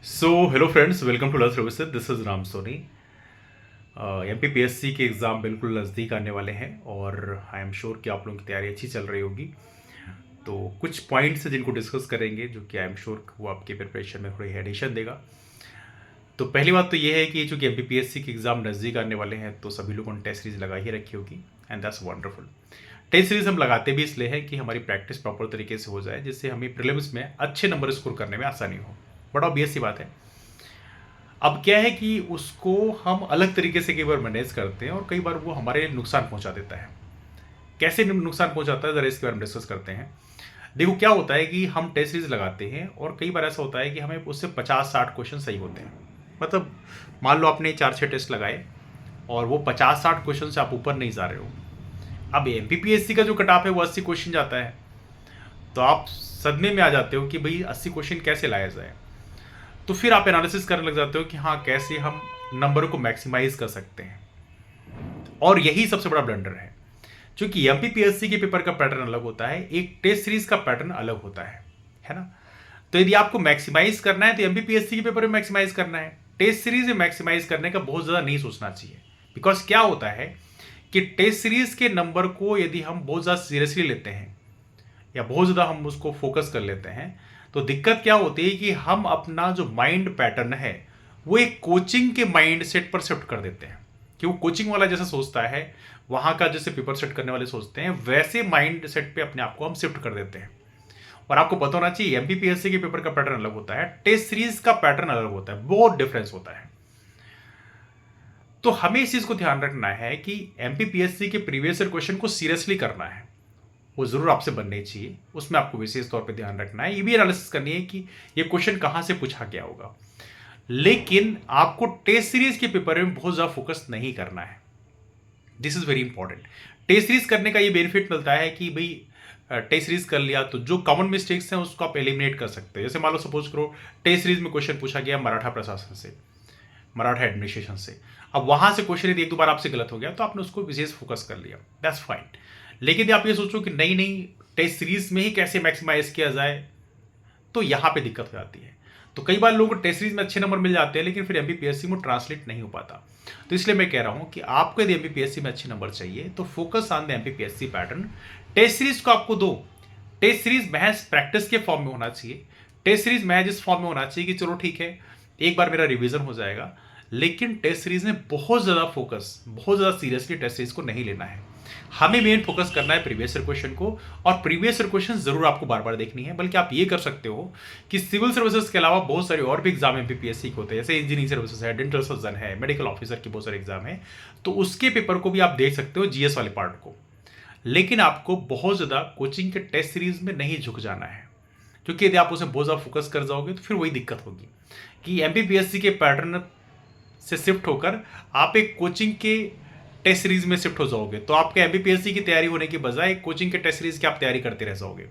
Hello friends, welcome to learn services. This is Ram Soni. MPPSC के exam बिल्कुल नज़दीक आने वाले हैं और आई एम श्योर कि आप लोगों की तैयारी अच्छी चल रही होगी। तो कुछ पॉइंट्स हैं जिनको डिस्कस करेंगे, जो कि आई एम श्योर वो आपके प्रिपरेशन में थोड़ी एडिशन देगा। तो पहली बात तो ये है कि चूँकि एमपीपीएससी के एग्ज़ाम नज़दीक आने वाले हैं, तो सभी लोगों ने टेस्ट सीरीज लगा ही रखी होगी and that's wonderful. Test series हम लगाते भी इसलिए है कि हमारी प्रैक्टिस प्रॉपर तरीके से हो जाए, जिससे हमें प्रीलिम्स में अच्छे नंबर स्कोर करने में आसानी हो। बड़ा ऑब्वियस सी बात है। अब क्या है कि उसको हम अलग तरीके से कई बार मैनेज करते हैं और कई बार वो हमारे नुकसान पहुंचा देता है। कैसे नुकसान पहुंचाता है, ज़रा इसके बारे में डिस्कस करते हैं। देखो, क्या होता है कि हम टेस्ट सीरीज लगाते हैं और कई बार ऐसा होता है कि हमें उससे 50-60 क्वेश्चन सही होते हैं। मतलब मान लो आपने 4-6 टेस्ट लगाए और वो 50-60 क्वेश्चन से आप ऊपर नहीं जा रहे हो। अब एमपीपीएससी का जो कट ऑफ है वो 80 क्वेश्चन जाता है, तो आप सदमे में आ जाते हो कि भाई 80 क्वेश्चन कैसे लाया जाए। तो फिर आप एनालिसिस करने लग जाते हो कि हाँ, कैसे हम नंबर को मैक्सिमाइज कर सकते हैं। और यही सबसे बड़ा ब्लंडर है, क्योंकि एमपीपीएससी के पेपर का पैटर्न अलग होता है, एक टेस्ट सीरीज का पैटर्न अलग होता है ना। तो यदि आपको मैक्सिमाइज करना है तो एमपीपीएससी के पेपर में मैक्सिमाइज करना है। टेस्ट सीरीज में मैक्सिमाइज करने का बहुत ज़्यादा नहीं सोचना चाहिए। बिकॉज क्या होता है कि टेस्ट सीरीज के नंबर को यदि हम बहुत ज़्यादा सीरियसली लेते हैं या बहुत ज़्यादा हम उसको फोकस कर लेते हैं, तो दिक्कत क्या होती है कि हम अपना जो माइंड पैटर्न है वो एक कोचिंग के माइंड सेट पर शिफ्ट कर देते हैं। कि वो कोचिंग वाला जैसा सोचता है, वहाँ का जैसे पेपर सेट करने वाले सोचते हैं, वैसे माइंड सेट पे अपने आप को हम शिफ्ट कर देते हैं। और आपको पता होना चाहिए, एमपीपीएससी के पेपर का पैटर्न अलग होता है, टेस्ट सीरीज का पैटर्न अलग होता है, बहुत डिफरेंस होता है। तो हमें इस चीज़ को ध्यान रखना है कि एमपीपीएससी के प्रीवियस ईयर क्वेश्चन को सीरियसली करना है, वो ज़रूर आपसे बनने चाहिए। उसमें आपको विशेष तौर पे ध्यान रखना है, ये भी एनालिसिस करनी है कि ये क्वेश्चन कहाँ से पूछा गया होगा। लेकिन आपको टेस्ट सीरीज के पेपर में बहुत ज़्यादा फोकस नहीं करना है। This is very important. Test series करने का ये बेनिफिट मिलता है कि भाई टेस्ट सीरीज कर लिया तो जो कॉमन मिस्टेक्स हैं उसको आप एलिमिनेट कर सकते हैं। जैसे मान लो सपोज करो टेस्ट सीरीज में क्वेश्चन पूछा गया मराठा प्रशासन से, मराठा एडमिनिस्ट्रेशन से। अब वहां से क्वेश्चन यदि एक दो बार आपसे गलत हो गया तो आपने उसको विशेष फोकस कर लिया, दैट्स फाइन। लेकिन यदि आप ये सोचो कि नहीं नहीं, टेस्ट सीरीज में ही कैसे मैक्सिमाइज किया जाए, तो यहां पे दिक्कत हो जाती है। तो कई बार लोगों को टेस्ट सीरीज में अच्छे नंबर मिल जाते हैं, लेकिन फिर एमपीपीएससी में ट्रांसलेट नहीं हो पाता। तो इसलिए मैं कह रहा हूं कि आपको यदि एमपीपीएससी में अच्छे नंबर चाहिए तो focus on the MPPSC pattern. Test series को आपको दो, टेस्ट सीरीज महज प्रैक्टिस के फॉर्म में होना चाहिए। टेस्ट सीरीज महज इस फॉर्म में होना चाहिए कि चलो ठीक है, एक बार मेरा रिवीजन हो जाएगा। लेकिन टेस्ट सीरीज में बहुत ज़्यादा फोकस, बहुत ज़्यादा सीरियसली टेस्ट सीरीज को नहीं लेना है। हमें मेन फोकस करना है प्रीवियस ईयर क्वेश्चन को, और प्रीवियस ईयर क्वेश्चन जरूर आपको बार बार देखनी है। बल्कि आप ये कर सकते हो कि सिविल सर्विसेज के अलावा बहुत सारे और भी एग्जाम एमपीपीएससी के होते हैं, जैसे इंजीनियरिंग सर्विसेज है, डेंटल सर्जन है, मेडिकल ऑफिसर के बहुत सारे एग्जाम है। तो उसके पेपर को भी आप देख सकते हो, जीएस वाले पार्ट को। लेकिन आपको बहुत ज़्यादा कोचिंग के टेस्ट सीरीज में नहीं झुक जाना है, क्योंकि यदि आप उसमें बहुत ज़्यादा फोकस कर जाओगे तो फिर वही दिक्कत होगी कि एमपीपीएससी के पैटर्न से शिफ्ट होकर आप एक कोचिंग के टेस्ट सीरीज में शिफ्ट हो जाओगे, तो आपके एमपीपीएससी की तैयारी होने के बजाय कोचिंग के टेस्ट सीरीज की आप तैयारी करते रह जाओगे।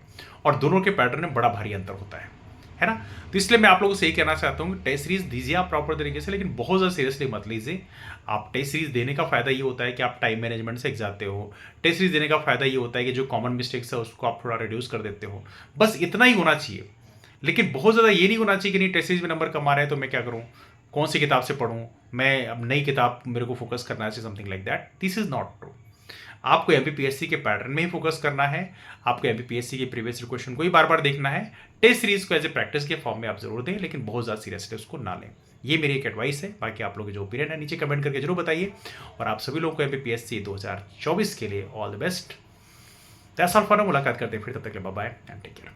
और दोनों के पैटर्न में बड़ा भारी अंतर होता है ना। तो इसलिए मैं आप लोगों से यही कहना चाहता हूँ कि टेस्ट सीरीज दीजिए आप प्रॉपर तरीके से, लेकिन बहुत ज़्यादा सीरियसली मत लीजिए। आप टेस्ट सीरीज देने का फायदा ये होता है कि आप टाइम मैनेजमेंट से जाते हो। टेस्ट सीरीज देने का फायदा ये होता है कि जो कॉमन मिस्टेक्स है उसको आप थोड़ा रिड्यूस कर देते हो। बस इतना ही होना चाहिए। लेकिन बहुत ज़्यादा ये नहीं होना चाहिए कि नहीं, टेस्ट सीरीज में नंबर कम आ रहे हैं तो मैं क्या करूँ, कौन सी किताब से पढ़ूँ, मैं अब नई किताब मेरे को फोकस करना चाहिए, something like that. This is not true. आपको एमपीपीएससी के पैटर्न में ही फोकस करना है। आपको एमपीपीएससी के प्रीवियस क्वेश्चन को ही बार बार देखना है। टेस्ट सीरीज को एज ए प्रैक्टिस के फॉर्म में आप जरूर दें, लेकिन बहुत ज़्यादा सीरियसली उसको ना लें। ये मेरी एक एडवाइस है। बाकी आप लोगों के जो ओपिनियन है नीचे कमेंट करके जरूर बताइए। और आप सभी लोगों को एमपीपीएससी 2024 के लिए all the best. That's all for now. मुलाकात करते हैं फिर, तब तक के लिए bye bye and take care.